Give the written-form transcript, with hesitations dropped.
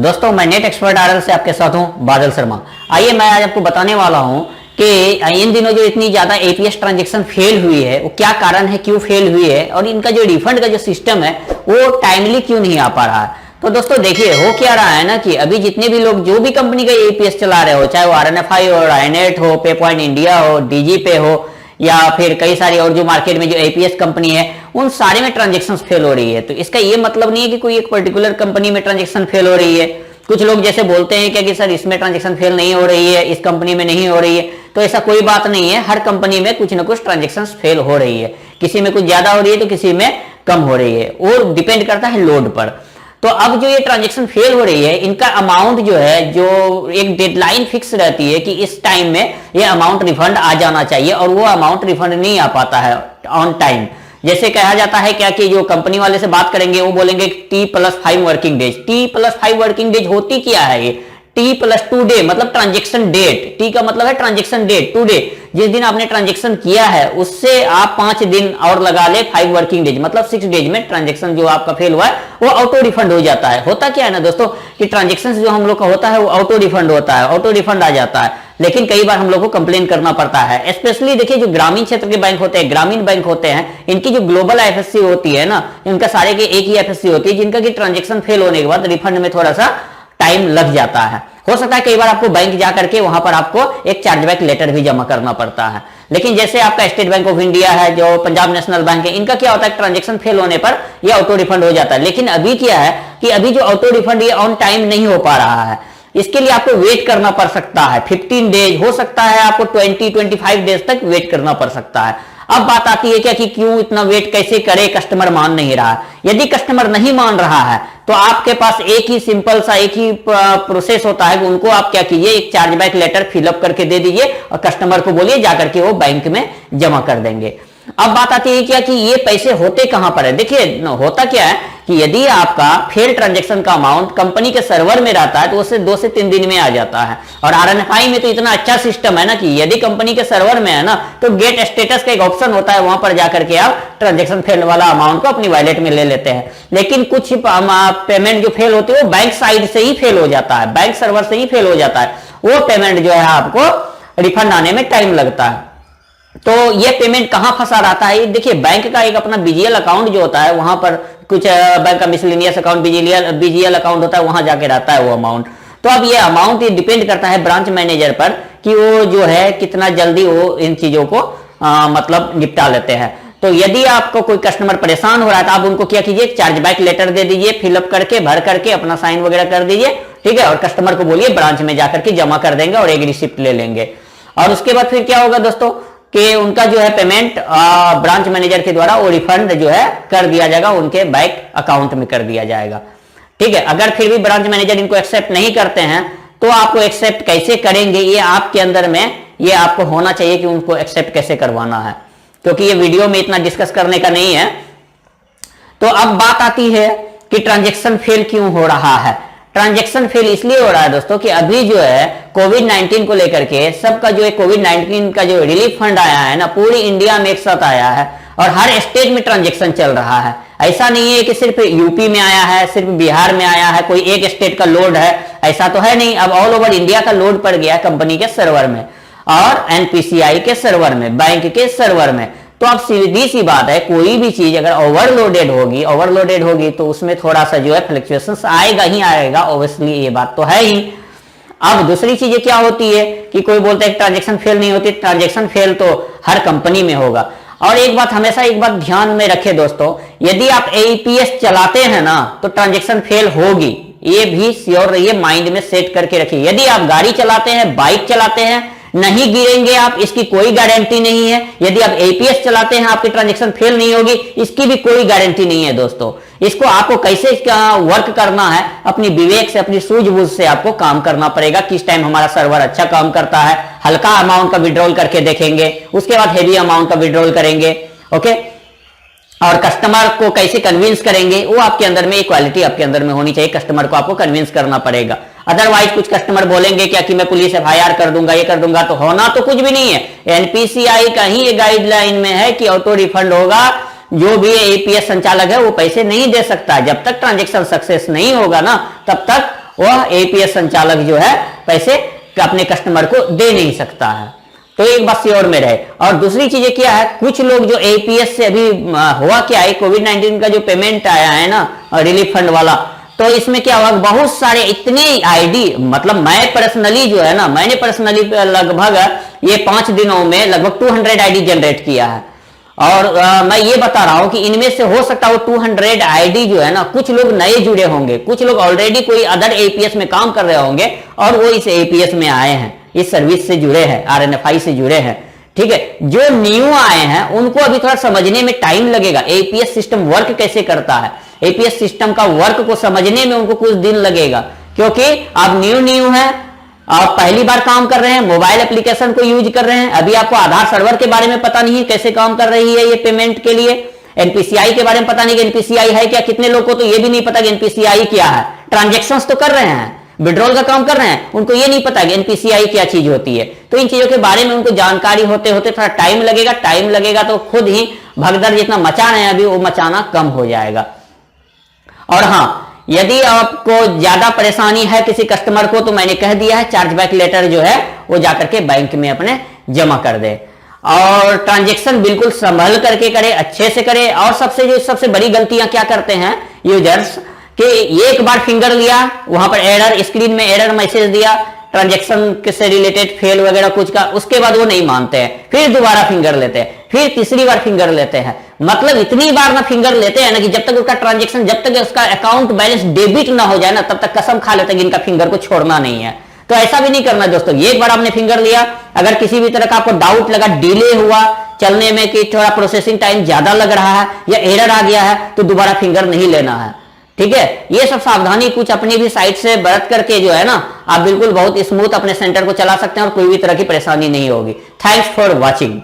दोस्तों मैं net expert RL से आपके साथ हूं बादल शर्मा। आइए मैं आज आपको बताने वाला हूं कि इन दिनों जो इतनी ज्यादा एपीएस ट्रांजैक्शन फेल हुई है वो क्या कारण है, क्यों फेल हुई है और इनका जो रिफंड का जो सिस्टम है वो टाइमली क्यों नहीं आ पा रहा है। तो दोस्तों देखिए हो क्या रहा है ना कि अभी जितने भी लोग जो भी कंपनी का एपीएस चला रहे हो, चाहे वो आरएनएफआई हो, रायनेट हो, पे पॉइंट इंडिया हो, डीजीपे हो या फिर कई सारी और जो मार्केट में जो एपीएस कंपनी है उन सारे में ट्रांजैक्शन फेल हो रही है। तो इसका ये मतलब नहीं है कि कोई एक पर्टिकुलर कंपनी में ट्रांजैक्शन फेल हो रही है। कुछ लोग जैसे बोलते हैं क्या कि सर इसमें ट्रांजैक्शन फेल नहीं हो रही है, इस कंपनी में नहीं हो रही है, तो ऐसा कोई बात नहीं है। हर कंपनी में कुछ ना कुछ ट्रांजैक्शन फेल हो रही है, किसी में कुछ ज्यादा हो रही है तो किसी में कम हो रही है, और डिपेंड करता है लोड पर। तो अब जो ये ट्रांजैक्शन फेल हो रही है इनका अमाउंट जो है, जो एक डेडलाइन फिक्स रहती है कि इस टाइम में ये अमाउंट रिफंड आ जाना चाहिए और वो अमाउंट रिफंड नहीं आ पाता है ऑन टाइम। जैसे कहा जाता है क्या कि जो कंपनी वाले से बात करेंगे वो बोलेंगे T+5 working days. T+5 working days होती क्या है ये? T+2 डे मतलब ट्रांजेक्शन डेट। T का मतलब है ट्रांजेक्शन डेट, 2 डे। जिस दिन आपने ट्रांजेक्शन किया है उससे आप 5 दिन और लगा ले, 5 वर्किंग डेज मतलब 6 डेज में ट्रांजेक्शन जो आपका फेल हुआ है वो ऑटो रिफंड हो जाता है। होता क्या है ना दोस्तों कि ट्रांजेक्शन जो हम लोग का होता है वो ऑटो रिफंड होता है, ऑटो रिफंड आ जाता है। लेकिन कई बार हम लोग को कंप्लेन करना पड़ता है। स्पेशली देखिए जो ग्रामीण क्षेत्र के बैंक होते हैं, ग्रामीण बैंक होते हैं, इनकी जो ग्लोबल एफएससी होती है ना, इनका सारे के एक ही एफएससी होती है, जिनका की ट्रांजेक्शन फेल होने के बाद रिफंड में थोड़ा सा टाइम लग जाता है। हो सकता है कई बार आपको बैंक जा करके वहां पर आपको एक चार्जबैक लेटर भी जमा करना पड़ता है। लेकिन जैसे आपका स्टेट बैंक ऑफ इंडिया है, जो पंजाब नेशनल बैंक है, इनका क्या होता है ट्रांजैक्शन फेल होने पर ये ऑटो रिफंड हो जाता है। लेकिन अभी क्या है कि अभी जो ऑटो रिफंड ये ऑन टाइम नहीं हो पा रहा है, इसके लिए आपको वेट करना पड़ सकता है। 15 डेज हो सकता है, आपको 20-25 डेज तक वेट करना पड़ सकता है। अब बात आती है क्या कि क्यों इतना वेट कैसे करे, कस्टमर मान नहीं रहा। यदि कस्टमर नहीं मान रहा है तो आपके पास एक ही सिंपल सा एक ही प्रोसेस होता है कि उनको आप क्या कीजिए, एक चार्जबैक लेटर फिलअप करके दे दीजिए और कस्टमर को बोलिए जाकर के वो बैंक में जमा कर देंगे। अब बात आती है क्या कि ये पैसे होते कहां पर है। देखिए होता क्या है कि यदि आपका फेल ट्रांजैक्शन का अमाउंट कंपनी के सर्वर में रहता है तो उससे 2 से 3 दिन में आ जाता है। और आरएनएफआई में तो इतना अच्छा सिस्टम है ना कि यदि कंपनी के सर्वर में है ना तो गेट स्टेटस का एक ऑप्शन होता है, वहां पर जाकर के आप ट्रांजैक्शन फेल वाला अमाउंट को अपनी वॉलेट में ले लेते हैं। लेकिन कुछ पेमेंट जो फेल होती है वो बैंक साइड से ही फेल हो जाता है, बैंक सर्वर से ही फेल हो जाता है। वो पेमेंट जो है आपको रिफंड आने में टाइम लगता है। तो ये पेमेंट कहां फंसा रहता है? देखिए बैंक का एक अपना बीजीएल अकाउंट जो होता है, वहां पर कुछ बैंक का मिसलेनियस अकाउंट बीजीएल अकाउंट होता है, वहां जाके रहता है वो अमाउंट। तो अब ये अमाउंट ये डिपेंड करता है ब्रांच मैनेजर पर कि वो जो है कितना जल्दी वो इन चीजों को मतलब निपटा लेते हैं। तो यदि आपको कोई कस्टमर परेशान हो रहा है तो आप उनको क्या कीजिए, चार्जबैक लेटर दे दीजिए, फिलअप करके भर करके अपना साइन वगैरह कर दीजिए, ठीक है, और कस्टमर को बोलिए ब्रांच में जाकर के जमा कर देंगे और एक रिसिप्ट ले लेंगे। और उसके बाद फिर क्या होगा दोस्तों कि उनका जो है पेमेंट ब्रांच मैनेजर के द्वारा वो रिफंड जो है कर दिया जाएगा, उनके बैंक अकाउंट में कर दिया जाएगा, ठीक है। अगर फिर भी ब्रांच मैनेजर इनको एक्सेप्ट नहीं करते हैं तो आपको एक्सेप्ट कैसे करेंगे ये आपके अंदर में ये आपको होना चाहिए कि उनको एक्सेप्ट कैसे करवाना है, क्योंकि ये वीडियो में इतना डिस्कस करने का नहीं है। तो अब बात आती है कि ट्रांजेक्शन फेल क्यों हो रहा है। ट्रांजैक्शन फेल इसलिए हो रहा है दोस्तों कि अभी जो है कोविड-19 को लेकर के सबका जो है कोविड-19 का जो रिलीफ फंड आया है ना, पूरी इंडिया में एक साथ आया है और हर स्टेट में ट्रांजैक्शन चल रहा है। ऐसा नहीं है कि सिर्फ यूपी में आया है, सिर्फ बिहार में आया है, कोई एक स्टेट का लोड है, ऐसा तो है नहीं। अब ऑल ओवर इंडिया का लोड पड़ गया कंपनी के सर्वर में और एनपीसीआई के सर्वर में, बैंक के सर्वर में। तो अब सीधी सी बात है, कोई भी चीज अगर ओवरलोडेड होगी तो उसमें थोड़ा सा जो है फ्लक्चुएशंस आएगा ही आएगा, ऑब्वियसली ये बात तो है ही। अब दूसरी चीजें क्या होती है कि कोई बोलता है ट्रांजैक्शन फेल नहीं होती, ट्रांजैक्शन फेल तो हर कंपनी में होगा। और एक बात हमेशा एक बात ध्यान में रखें दोस्तों, यदि आप एईपीएस चलाते हैं ना तो ट्रांजैक्शन फेल होगी, ये भी श्योर रहिए, माइंड में सेट करके रखिए। यदि आप गाड़ी चलाते हैं, बाइक चलाते हैं, नहीं गिरेंगे आप, इसकी कोई गारंटी नहीं है। यदि आप एपीएस चलाते हैं आपकी ट्रांजैक्शन फेल नहीं होगी, इसकी भी कोई गारंटी नहीं है दोस्तों। इसको आपको कैसे वर्क करना है, अपनी विवेक से, अपनी सूझबूझ से आपको काम करना पड़ेगा। किस टाइम हमारा सर्वर अच्छा काम करता है, हल्का अमाउंट का विड्रॉल करके देखेंगे, उसके बाद हेवी अमाउंट का विड्रॉल करेंगे, ओके। और कस्टमर को कैसे कन्विंस करेंगे, वो आपके अंदर में इक्वालिटी आपके अंदर में होनी चाहिए। कस्टमर को आपको कन्विंस करना पड़ेगा। अदरवाइज कुछ कस्टमर बोलेंगे क्या कि मैं पुलिस एफआईआर कर दूंगा, ये कर दूंगा, तो होना तो कुछ भी नहीं है। एनपीसीआई का ही ये गाइडलाइन में है कि ऑटो रिफंड होगा, जो भी एपीएस संचालक है वो पैसे नहीं दे सकता। जब तक ट्रांजैक्शन सक्सेस नहीं होगा ना तब तक वह एपीएस संचालक जो है पैसे अपने कस्टमर को दे नहीं सकता है। तो एक बात श्योर में रहे। और दूसरी चीजें क्या है, कुछ लोग जो एपीएस से अभी हुआ क्या है, कोविड-19 का जो पेमेंट आया है ना रिलीफ फंड वाला, तो इसमें क्या हुआ, बहुत सारे इतने आईडी, मतलब मैं पर्सनली जो है ना, मैंने पर्सनली लगभग ये 5 दिनों में लगभग 200 आईडी जनरेट किया है। और मैं ये बता रहा हूं कि इनमें से हो सकता है वो 200 आईडी जो है ना, कुछ लोग नए जुड़े होंगे, कुछ लोग ऑलरेडी कोई अदर एपीएस में काम कर रहे होंगे और वो इस एपीएस में आए हैं, इस सर्विस से जुड़े हैं, आरएनएफआई से जुड़े हैं। ठीक है, जो न्यू आए हैं उनको अभी थोड़ा समझने में टाइम लगेगा, एपीएस सिस्टम वर्क कैसे करता है, एपीएस सिस्टम का वर्क को समझने में उनको कुछ दिन लगेगा, क्योंकि आप न्यू है, आप पहली बार काम कर रहे हैं, मोबाइल एप्लीकेशन को यूज कर रहे हैं, अभी आपको आधार सर्वर के बारे में पता नहीं है कैसे काम कर रही है ये पेमेंट के लिए, एनपीसीआई के बारे में पता नहीं कि एनपीसीआई है क्या, कितने लोगों को तो ये भी नहीं पता कि एनपीसीआई क्या है। ट्रांजेक्शंस तो कर रहे हैं, विड्रॉल का काम कर रहे हैं, उनको ये नहीं पता कि एनपीसीआई क्या चीज होती है। तो इन चीजों के बारे में उनको जानकारी होते होते थोड़ा टाइम लगेगा तो खुद ही भगदड़ जितना मचा रहे हैं अभी वो मचाना कम हो जाएगा। और हाँ, यदि आपको ज्यादा परेशानी है किसी कस्टमर को, तो मैंने कह दिया है चार्जबैक लेटर जो है वो जाकर के बैंक में अपने जमा कर दे, और ट्रांजैक्शन बिल्कुल संभल करके करे, अच्छे से करे। और सबसे बड़ी गलतियां क्या करते हैं यूजर्स, कि एक बार फिंगर लिया, वहां पर एरर, स्क्रीन में एरर मैसेज दिया, ट्रांजैक्शन से रिलेटेड फेल वगैरह कुछ का, उसके बाद वो नहीं मानते हैं, फिर दोबारा फिंगर लेते हैं, फिर तीसरी बार फिंगर लेते हैं। मतलब इतनी बार ना फिंगर लेते हैं ना कि जब तक उसका ट्रांजैक्शन, जब तक उसका अकाउंट बैलेंस डेबिट ना हो जाए ना, तब तक कसम खा लेते हैं कि इनका फिंगर को छोड़ना नहीं है। तो ऐसा भी नहीं करना दोस्तों। एक बार आपने फिंगर लिया, अगर किसी भी तरह का आपको डाउट लगा, डिले हुआ चलने में कि थोड़ा प्रोसेसिंग टाइम ज्यादा लग रहा है या एरर आ गया है, तो दोबारा फिंगर नहीं लेना है। ठीक है, ये सब सावधानी कुछ अपनी भी साइड से बरत करके जो है ना, आप बिल्कुल बहुत स्मूथ अपने सेंटर को चला सकते हैं और कोई भी तरह की परेशानी नहीं होगी। Thanks for watching.